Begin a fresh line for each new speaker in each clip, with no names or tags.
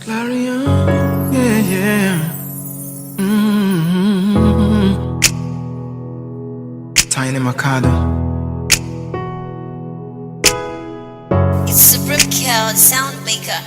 Clarion, yeah, yeah. Mm-hmm. Tiny Mikado.
It's Supreme Kill, the sound maker.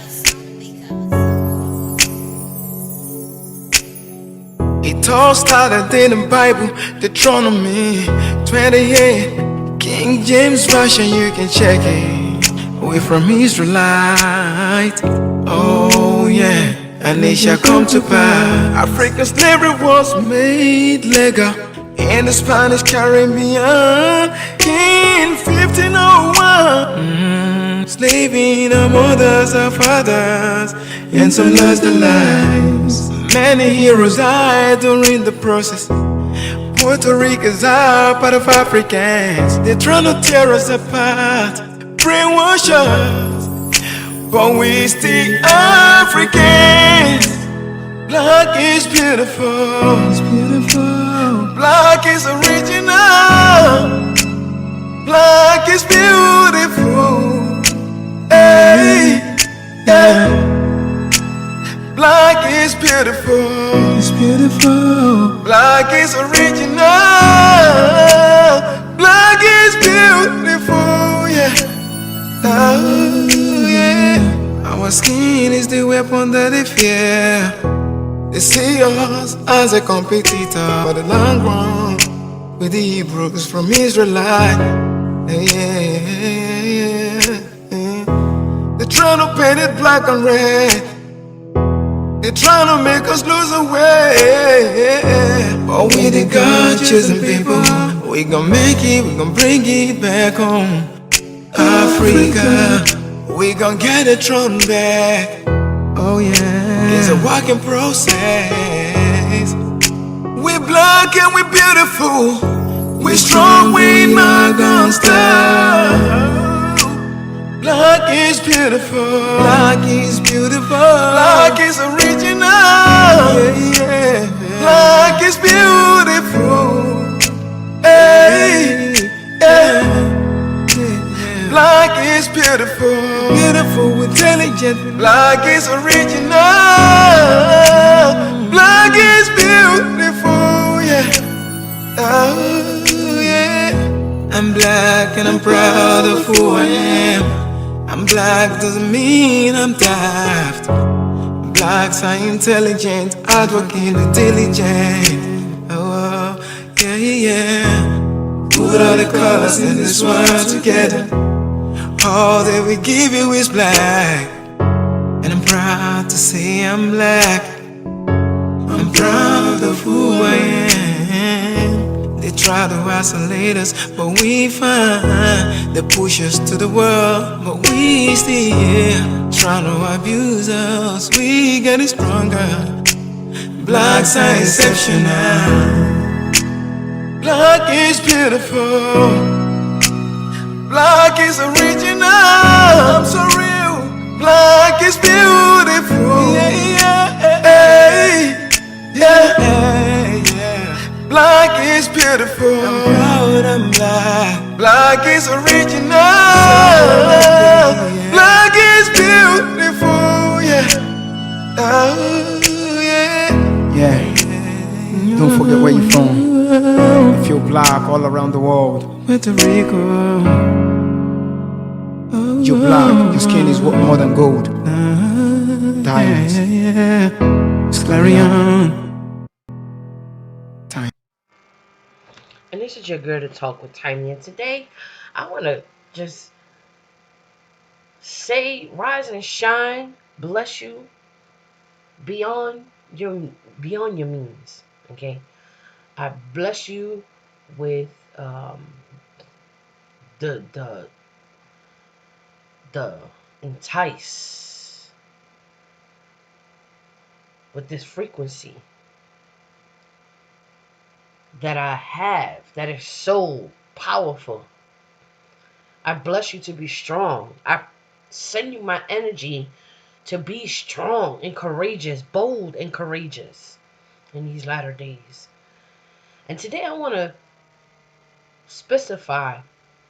It all started in the Bible, Deuteronomy 28. King James Version, you can check it. We from Israelite. Oh yeah, and it shall come to pass. African slavery was made legal in the Spanish Caribbean in 1501. Slaving our mothers, our fathers, and some lost their lives. Many heroes died during the process. Puerto Ricans are part of Africans. They're trying to tear us apart, brainwash us, but we still Africans. Black is beautiful. It's beautiful. Black is original. Black is beautiful. Hey, yeah. Black is beautiful. It's beautiful. Black is original. Black is beautiful. Yeah. Oh, yeah. Our skin is the weapon that they fear. They see us as a competitor for the long run with the Hebrews from Israelite. Yeah. They're trying to paint it black and red. They're trying to make us lose our way. But we the God-chosen people. We gon' make it, we gon' bring it back home. Africa, we gon' get the throne back. Oh yeah, it's a working process. We black and we beautiful. We strong, we not gonna stop. Black is beautiful. Black is beautiful. Black is original. Yeah, yeah. Black is beautiful. Hey, yeah. Black is beautiful. Beautiful, intelligent. Black is original. Black is beautiful. Yeah. Oh, yeah. I'm black and I'm proud of who I am. I'm black doesn't mean I'm daft. Blacks are intelligent, hardworking and diligent. Oh, yeah, yeah. Put all the colors in this world together. All that we give you is black. And I'm proud to say I'm black. I'm proud of who I am. They try to isolate us, but we find. They push us to the world, but we still here. Trying to abuse us, we getting stronger. Blacks are exceptional. Black is beautiful. Black is original. I'm so real. Black is beautiful. Yeah, yeah, hey, yeah, yeah. Black is beautiful. I'm proud I'm black. Black is original. Black is beautiful. Yeah. Oh, yeah.
Yeah. Don't forget where you're from. If you're black all around the world,
Puerto Rico.
you're black. Your skin is worth more than gold. Diamonds.
Yeah. It's Clarion.
And this is your girl to talk with Tiny. And today, I want to just say, rise and shine, bless you beyond your means. Okay, I bless you with the the the entice with this frequency that I have that is so powerful. I bless you to be strong. I send you my energy to be strong and courageous, bold and courageous in these latter days. And today I want to specify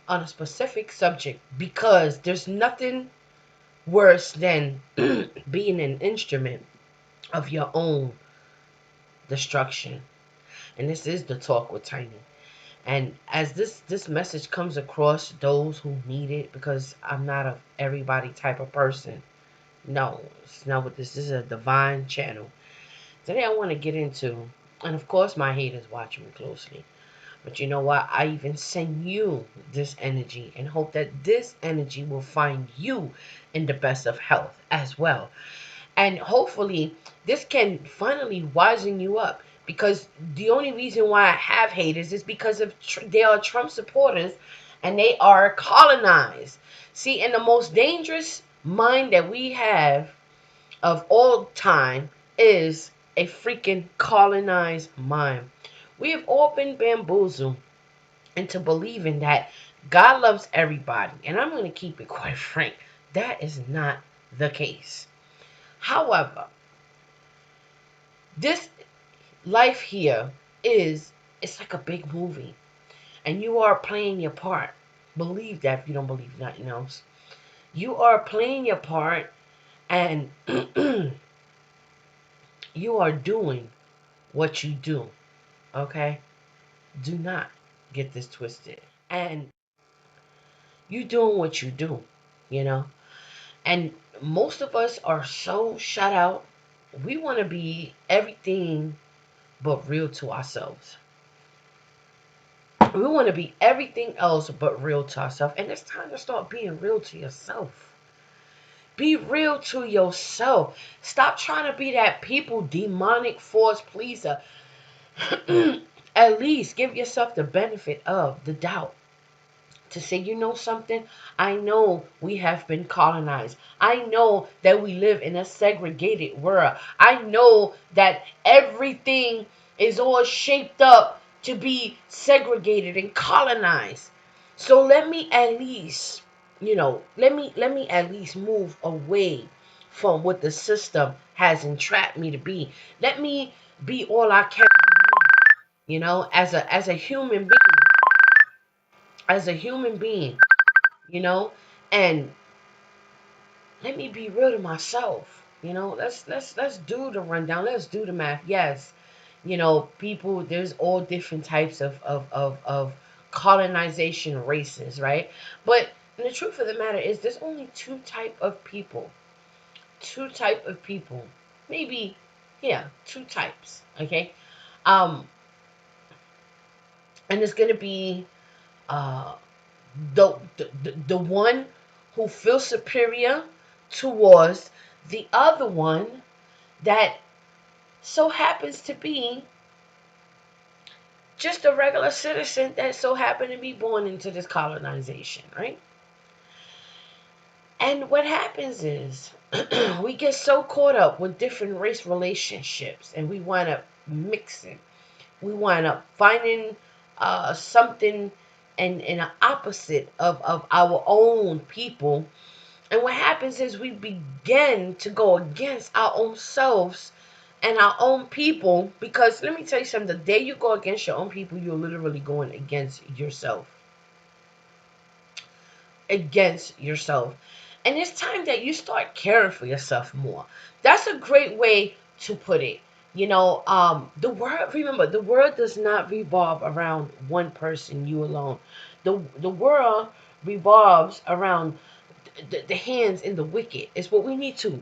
on a specific subject because there's nothing worse than being an instrument of your own destruction. And this is the Talk with Tiny. And as this message comes across those who need it, because I'm not a everybody type of person. No, it's not what this is. A divine channel. Today I want to get into, and of course my haters watch me closely. But you know what? I even send you this energy and hope that this energy will find you in the best of health as well. And hopefully this can finally wisen you up, because the only reason why I have haters is because of they are Trump supporters and they are colonized. See, and the most dangerous mind that we have of all time is a freaking colonized mind. We have all been bamboozled into believing that God loves everybody. And I'm going to keep it quite frank. That is not the case. However, this life here it's like a big movie. And you are playing your part. Believe that if you don't believe nothing else. You are playing your part, and you are doing what you do. Okay? Do not get this twisted. And you doing what you do, you know? And most of us are so shut out. We want to be everything but real to ourselves. We want to be everything else but real to ourselves. And it's time to start being real to yourself. Be real to yourself. Stop trying to be that people demonic force pleaser. At least give yourself the benefit of the doubt. To say, you know something? I know we have been colonized. I know that we live in a segregated world. I know that everything is all shaped up to be segregated and colonized. So let me at least, let me at least move away from what the system has entrapped me to be. Let me be all I can, as a human being. As a human being, and let me be real to myself. Let's do the rundown. Let's do the math. Yes, people. There's all different types of colonization races, right? But the truth of the matter is, there's only two type of people. Two type of people. Maybe, yeah, two types. Okay, and it's gonna be the one who feels superior towards the other one that so happens to be just a regular citizen that so happened to be born into this colonization, right? And what happens is we get so caught up with different race relationships, and we wind up mixing. We wind up finding something and an opposite of our own people. And what happens is we begin to go against our own selves and our own people, because let me tell you something, the day you go against your own people, you're literally going against yourself. Against yourself. And it's time that you start caring for yourself more. That's a great way to put it. The world does not revolve around one person, you alone. The world revolves around the hands in the wicked. It's what we need to,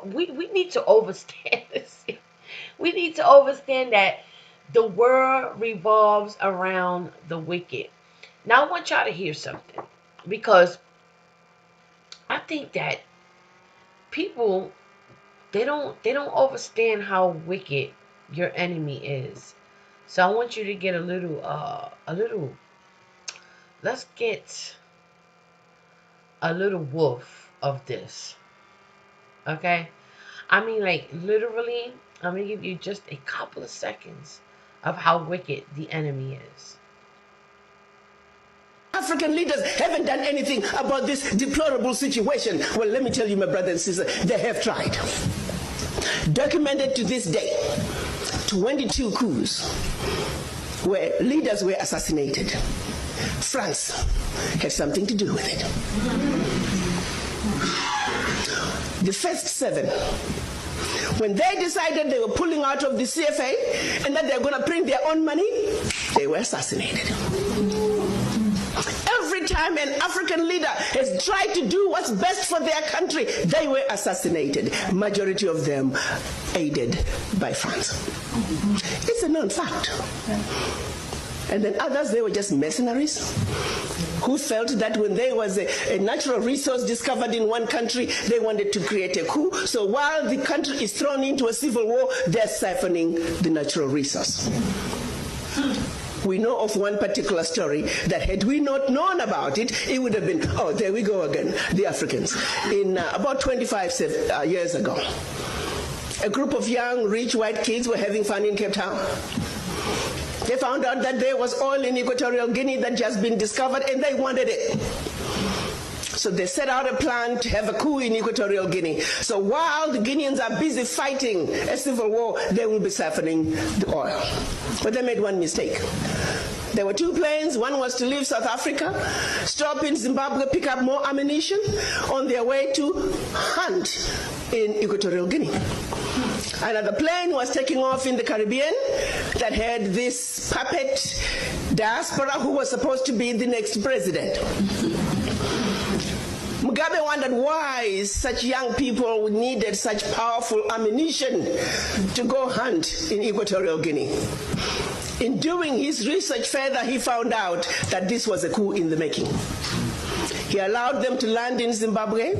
we need to understand this. We need to understand that the world revolves around the wicked. Now I want y'all to hear something, because I think that people, they don't understand how wicked your enemy is. So I want you to get a little let's get a little wolf of this. Okay? I mean, like, literally, I'm going to give you just a couple of seconds of how wicked the enemy is.
African leaders haven't done anything about this deplorable situation. Well, let me tell you, my brother and sister, they have tried. Documented to this day, 22 coups where leaders were assassinated. France had something to do with it. The first 7, when they decided they were pulling out of the CFA and that they're going to print their own money, they were assassinated. Every time an African leader has tried to do what's best for their country, they were assassinated. Majority of them aided by France. It's a known fact. And then others, they were just mercenaries who felt that when there was a natural resource discovered in one country, they wanted to create a coup. So while the country is thrown into a civil war, they're siphoning the natural resource. We know of one particular story that had we not known about it, it would have been, oh, there we go again, the Africans. In about 25 years ago, a group of young, rich white kids were having fun in Cape Town. They found out that there was oil in Equatorial Guinea that just been discovered and they wanted it. So they set out a plan to have a coup in Equatorial Guinea. So while the Guineans are busy fighting a civil war, they will be siphoning the oil. But they made one mistake. There were 2 planes. One was to leave South Africa, stop in Zimbabwe, pick up more ammunition on their way to hunt in Equatorial Guinea. Another plane was taking off in the Caribbean that had this puppet diaspora who was supposed to be the next president. Mugabe wondered why such young people needed such powerful ammunition to go hunt in Equatorial Guinea. In doing his research further, he found out that this was a coup in the making. He allowed them to land in Zimbabwe.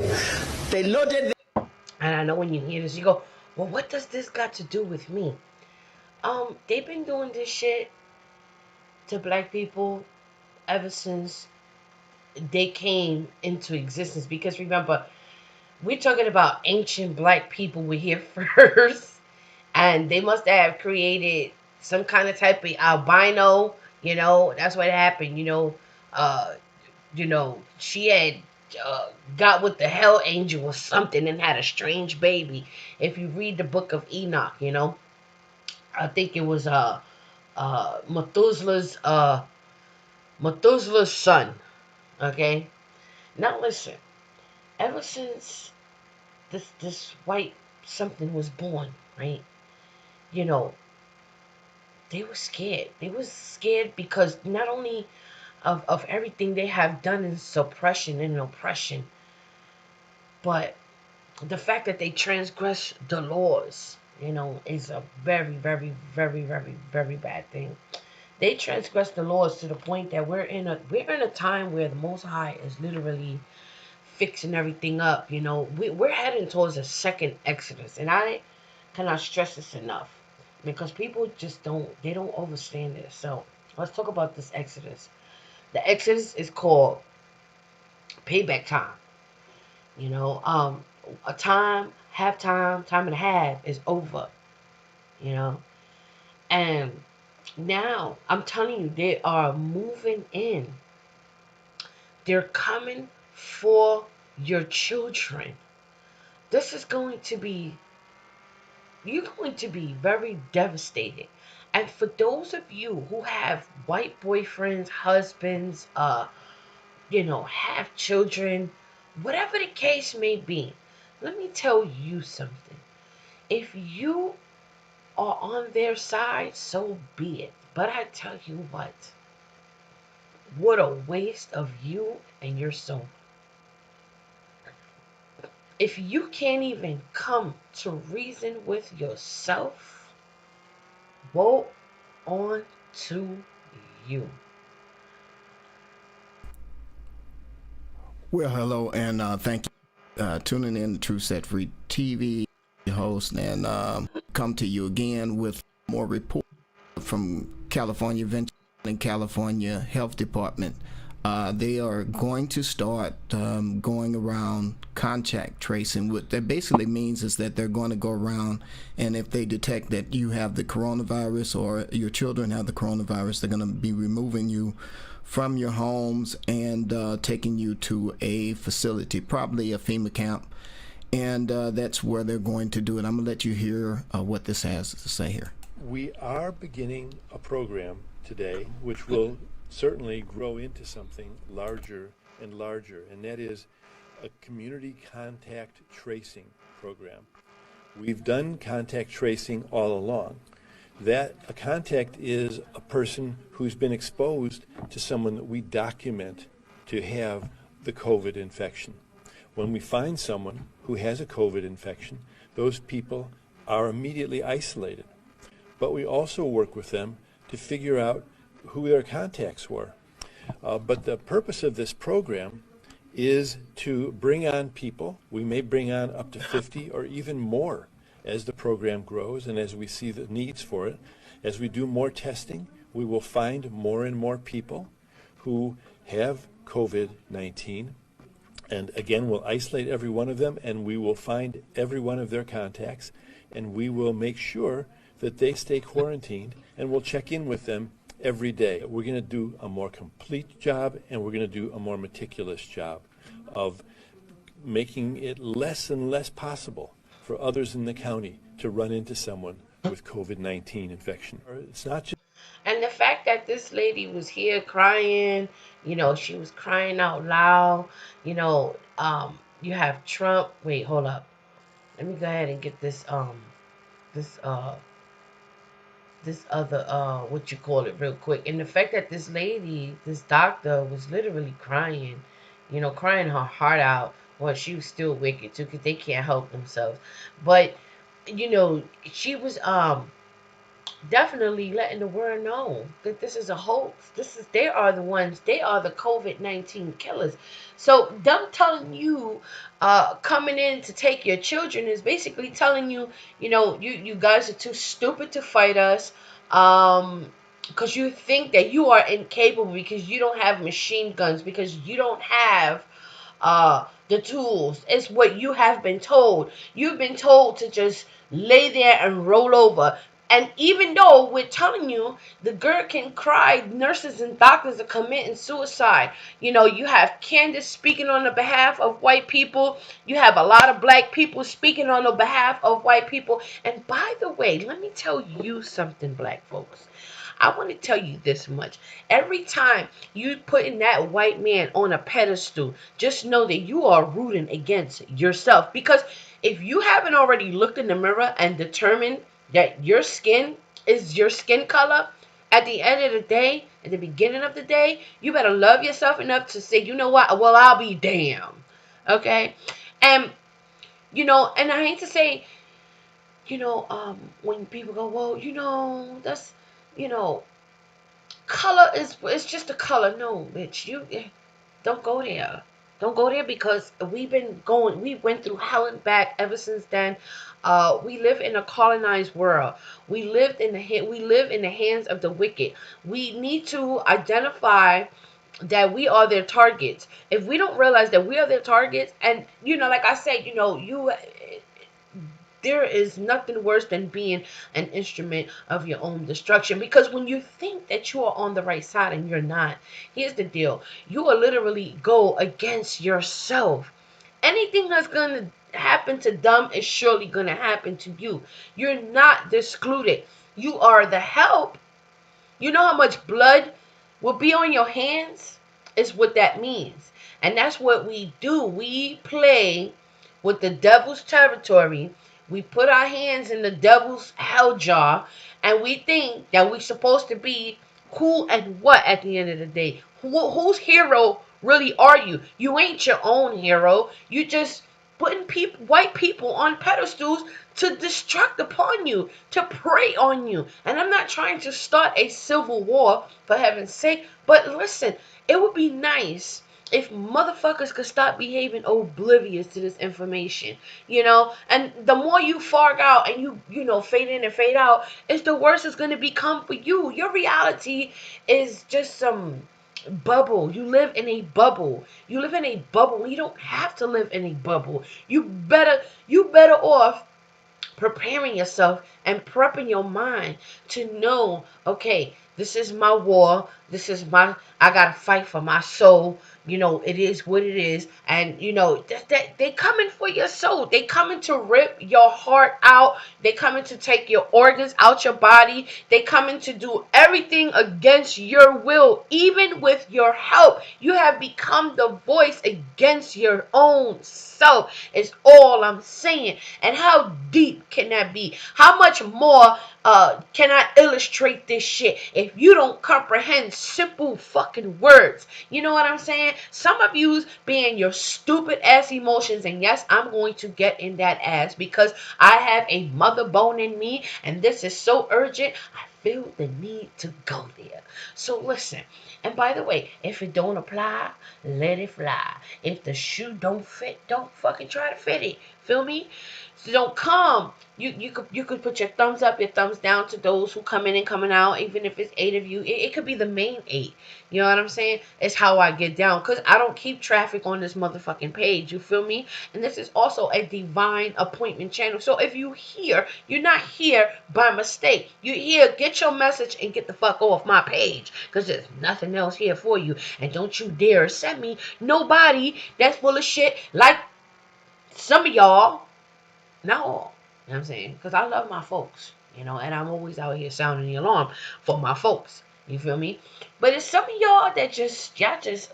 They loaded them.
And I know when you hear this, you go, well, what does this got to do with me? They've been doing this shit to black people ever since they came into existence. Because remember, we're talking about ancient black people were here first. And they must have created some kind of type of albino, that's what happened, she had got with the hell angel or something and had a strange baby. If you read the book of Enoch, I think it was Methuselah's son. Okay, now listen. Ever since this white something was born, right? They were scared. They were scared because not only of everything they have done in suppression and oppression, but the fact that they transgress the laws, is a very, very, very, very, very bad thing. They transgress the laws to the point that we're in a time where the Most High is literally fixing everything up. We're heading towards a second Exodus, and I cannot stress this enough because people just don't understand this. So let's talk about this Exodus. The Exodus is called payback time. A time, time and a half is over. And now I'm telling you, they are moving in. They're coming for your children. This is going to be, you're going to be very devastated. And for those of you who have white boyfriends, husbands, have children, whatever the case may be, let me tell you something. If you are on their side, so be it. But I tell you what a waste of you and your soul. If you can't even come to reason with yourself, woe on to you.
Well, hello, and thank you tuning in to True Set Free TV, host, and come to you again with more reports from California Venture and California Health Department. They are going to start going around contact tracing. What that basically means is that they're going to go around, and if they detect that you have the coronavirus or your children have the coronavirus, they're going to be removing you from your homes and taking you to a facility, probably a FEMA camp, and that's where they're going to do it. I'm going to let you hear what this has to say here.
We are beginning a program today which will certainly grow into something larger and larger, and that is a community contact tracing program. We've done contact tracing all along. That a contact is a person who's been exposed to someone that we document to have the COVID infection. When we find someone who has a COVID infection, those people are immediately isolated. But we also work with them to figure out who their contacts were. But the purpose of this program is to bring on people. We may bring on up to 50 or even more as the program grows and as we see the needs for it. As we do more testing, we will find more and more people who have COVID-19. And again, we'll isolate every one of them, and we will find every one of their contacts, and we will make sure that they stay quarantined, and we'll check in with them every day. We're going to do a more complete job, and we're going to do a more meticulous job of making it less and less possible for others in the county to run into someone with COVID-19 infection. It's not just
And the fact that this lady was here crying, she was crying out loud, you have Trump. Wait, hold up. Let me go ahead and get this this other what you call it real quick. And the fact that this lady, this doctor, was literally crying, crying her heart out. Well, she was still wicked too, because they can't help themselves. But she was definitely letting the world know that this is a hoax. They are the ones, they are the COVID-19 killers. So them telling you coming in to take your children is basically telling you, you guys are too stupid to fight us, because you think that you are incapable, because you don't have machine guns, because you don't have the tools. It's what you have been told. You've been told to just lay there and roll over. And even though we're telling you the girl can cry, nurses and doctors are committing suicide. You have Candace speaking on the behalf of white people. You have a lot of black people speaking on the behalf of white people. And by the way, let me tell you something, black folks. I want to tell you this much. Every time you putting that white man on a pedestal, just know that you are rooting against yourself. Because if you haven't already looked in the mirror and determined that your skin is your skin color, at the end of the day, at the beginning of the day, you better love yourself enough to say, you know what, well, I'll be damned. Okay? And, and I hate to say, when people go, well, that's, color it's just a color. No, bitch, you don't go there. Don't go there, because we went through hell and back ever since then. We live in a colonized world. We live in the hands of the wicked. We need to identify that we are their targets. If we don't realize that we are their targets, and like I said, there is nothing worse than being an instrument of your own destruction. Because when you think that you are on the right side and you're not, here's the deal. You will literally go against yourself. Anything that's going to happen to them is surely going to happen to you. You're not excluded. You are the help. You know how much blood will be on your hands? Is what that means. And that's what we do. We play with the devil's territory. We put our hands in the devil's hell jar, and we think that we're supposed to be who and what at the end of the day. Whose hero really are you? You ain't your own hero. You just putting white people on pedestals to destruct upon you, to prey on you. And I'm not trying to start a civil war, for heaven's sake, but listen, it would be nice if motherfuckers could stop behaving oblivious to this information, and the more you fog out and you fade in and fade out, it's the worse it's going to become for you. Your reality is just some bubble. You live in a bubble. You live in a bubble. You don't have to live in a bubble. You better off preparing yourself and prepping your mind to know okay, this is my war. This is I gotta fight for my soul. It is what it is. And, they coming for your soul. They coming to rip your heart out. They coming to take your organs out your body. They coming to do everything against your will, even with your help. You have become the voice against your own self, is all I'm saying. And how deep can that be? How much more can I illustrate this shit if you don't comprehend simple fucking words? You know what I'm saying? Some of yous being your stupid ass emotions, and yes, I'm going to get in that ass because I have a mother bone in me, and this is so urgent. I feel the need to go there. So listen, and by the way, if it don't apply, let it fly. If the shoe don't fit, don't fucking try to fit it. Feel me? So don't come. You could put your thumbs up, your thumbs down to those who come in and coming out, even if it's 8 of you. It could be the main 8. You know what I'm saying? It's how I get down, because I don't keep traffic on this motherfucking page. You feel me? And this is also a divine appointment channel. So if you here, you're not here by mistake. You're here, get your message and get the fuck off my page, because there's nothing else here for you. And don't you dare send me nobody that's full of shit like some of y'all. Not all. You know what I'm saying? Because I love my folks, and I'm always out here sounding the alarm for my folks. You feel me? But it's some of y'all that y'all just,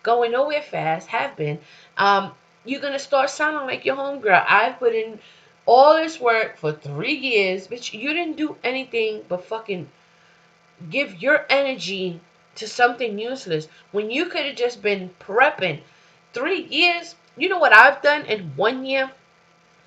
going nowhere fast, have been. You're going to start sounding like your homegirl. I've put in all this work for 3 years, bitch. You didn't do anything but fucking give your energy to something useless when you could have just been prepping 3 years. You know what I've done in 1 year?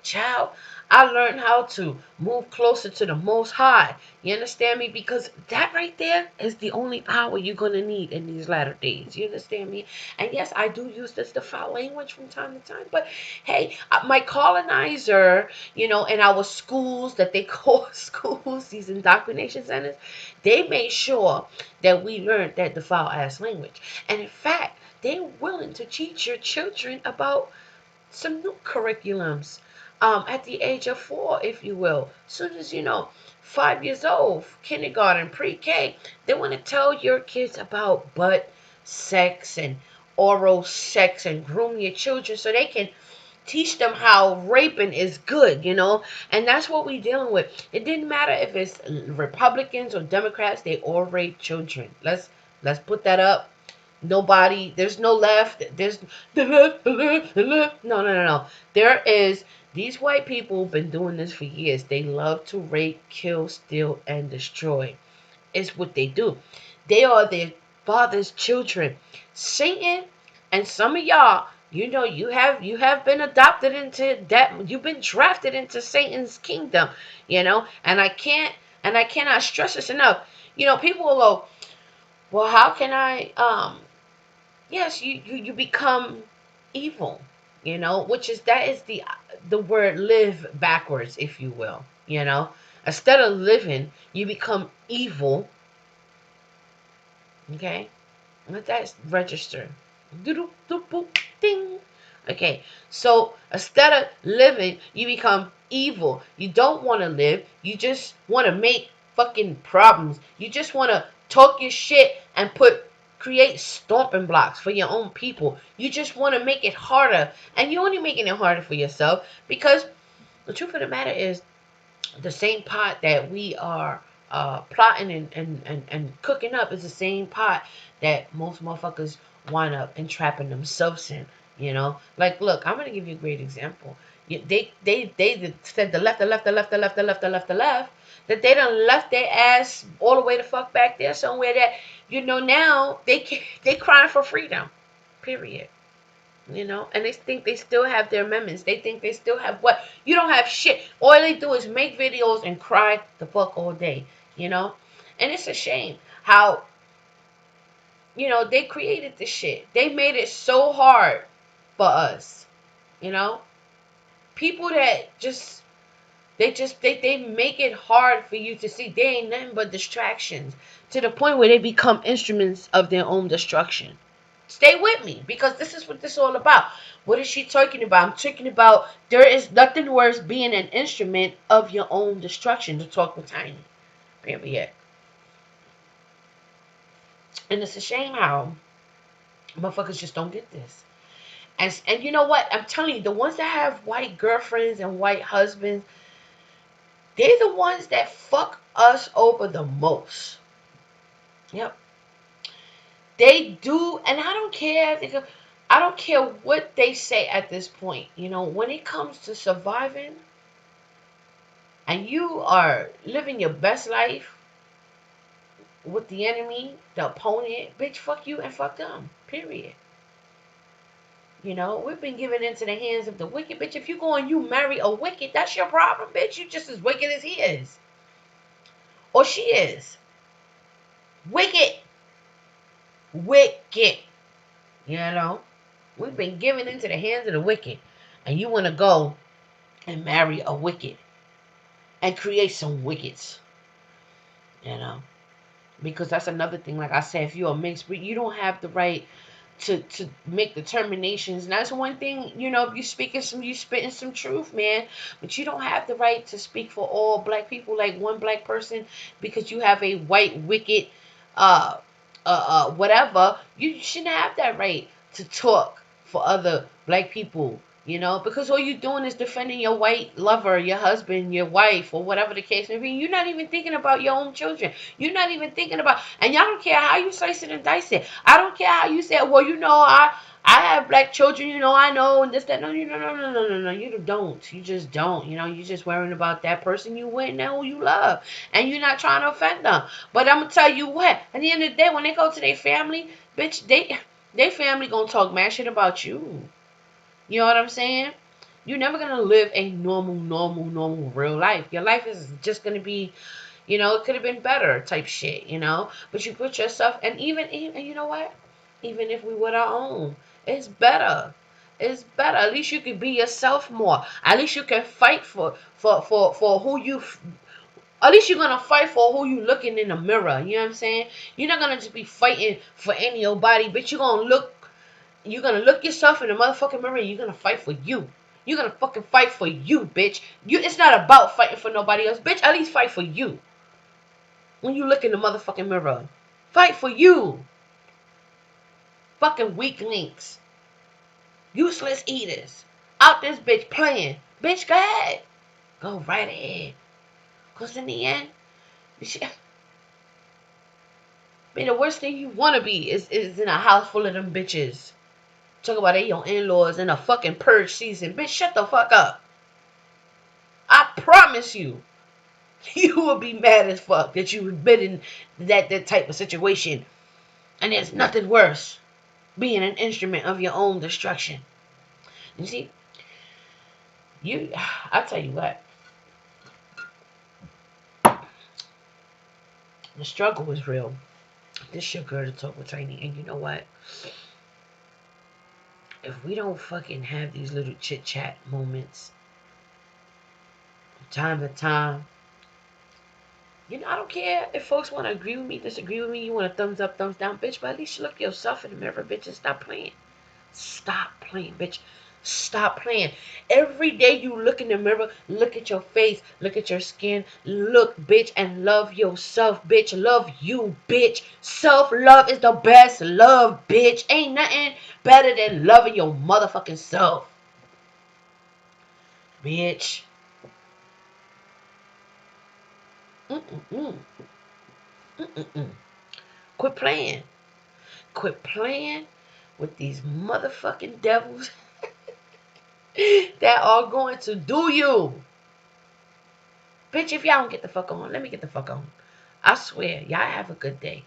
Child, I learned how to move closer to the Most High. You understand me? Because that right there is the only power you're going to need in these latter days. You understand me? And yes, I do use this to foul language from time to time. But hey, my colonizer, in our schools that they call schools, these indoctrination centers, they made sure that we learned that the foul ass language. And in fact, they're willing to teach your children about some new curriculums at the age of 4, if you will. Soon as 5 years old, kindergarten, pre-K, they want to tell your kids about butt sex and oral sex and groom your children so they can teach them how raping is good, and that's what we're dealing with. It didn't matter if it's Republicans or Democrats, they all rape children. Let's put that up. Nobody, there's no left, there's the left, the left. No. There is. These white people have been doing this for years. They love to rape, kill, steal, and destroy. It's what they do. They are their father's children. Satan and some of y'all, you have been adopted into that. You've been drafted into Satan's kingdom, and I cannot stress this enough. People will go, well, how can I yes, you become evil, which is that is the word live backwards, if you will. Instead of living, you become evil. Okay, let that register. Ding. Okay, so instead of living, you become evil. You don't want to live. You just want to make fucking problems. You just want to talk your shit and create stomping blocks for your own people. You just want to make it harder, and you're only making it harder for yourself, because the truth of the matter is the same pot that we are plotting and cooking up is the same pot that most motherfuckers wind up entrapping themselves in. Like, look, I'm gonna give you a great example. They said the left, that they done left their ass all the way the fuck back there somewhere that now they crying for freedom, period. And they think they still have their amendments. They think they still have what? You don't have shit. All they do is make videos and cry the fuck all day, and it's a shame how they created this shit. They made it so hard for us, people that they make it hard for you to see. They ain't nothing but distractions, to the point where they become instruments of their own destruction. Stay with me, because this is what this is all about. What is she talking about? I'm talking about there is nothing worse being an instrument of your own destruction. To talk with Tiny. Period. And it's a shame how motherfuckers just don't get this. And you know what? I'm telling you, the ones that have white girlfriends and white husbands, they're the ones that fuck us over the most. Yep. They do, and I don't care. I don't care what they say at this point. You know, when it comes to surviving and you are living your best life with the enemy, the opponent, bitch, fuck you and fuck them. Period. You know, we've been given into the hands of the wicked. Bitch, if you go and you marry a wicked, that's your problem, bitch. You just as wicked as he is. Or she is. Wicked. Wicked. You know? We've been given into the hands of the wicked. And you want to go and marry a wicked. And create some wickeds. You know? Because that's another thing. Like I said, if you're a mixed breed, you don't have the right to make determinations. And that's one thing, you know, if you spitting some truth, man. But you don't have the right to speak for all black people, like one black person, because you have a white wicked whatever. You shouldn't have that right to talk for other black people. You know, because all you're doing is defending your white lover, your husband, your wife, or whatever the case may be. You're not even thinking about your own children. You're not even thinking about, and y'all don't care how you slice it and dice it. I don't care how you say, well, you know, I have black children, you know, I know, and this, that. No, no. You don't. You just don't. You know, you're just worrying about that person you with and who you love. And you're not trying to offend them. But I'm going to tell you what, at the end of the day, when they go to their family, bitch, they family going to talk mad shit about you. You know what I'm saying? You're never going to live a normal real life. Your life is just going to be, you know, it could have been better type shit, you know? But you put yourself, and even you know what? Even if we would our own, it's better. It's better. At least you can be yourself more. At least you can fight for who you, at least you're going to fight for who you looking in the mirror. You know what I'm saying? You're not going to just be fighting for any old body, but you're going to look yourself in the motherfucking mirror and you're going to fight for you. You're going to fucking fight for you, bitch. It's not about fighting for nobody else. Bitch, at least fight for you. When you look in the motherfucking mirror. Fight for you. Fucking weaklings. Useless eaters. Out this bitch playing. Bitch, go ahead. Go right ahead. Because in the end, the worst thing you want to be is in a house full of them bitches. Talk about they your in-laws in a fucking purge season. Bitch, shut the fuck up. I promise you, you will be mad as fuck that you've been in that type of situation. And there's nothing worse being an instrument of your own destruction. You see, I'll tell you what. The struggle was real. This your girl to talk with Tiny. And you know what? If we don't fucking have these little chit-chat moments from time to time, you know, I don't care if folks want to agree with me, disagree with me, you want a thumbs up, thumbs down, bitch, but at least you look yourself in the mirror, bitch, and stop playing. Stop playing, bitch. Stop playing. Every day you look in the mirror, look at your face, look at your skin, look, bitch, and love yourself, bitch. Love you, bitch. Self-love is the best love, bitch. Ain't nothing better than loving your motherfucking self. Bitch. Quit playing. Quit playing with these motherfucking devils that are going to do you. Bitch, if y'all don't get the fuck on, let me get the fuck on. I swear, y'all have a good day.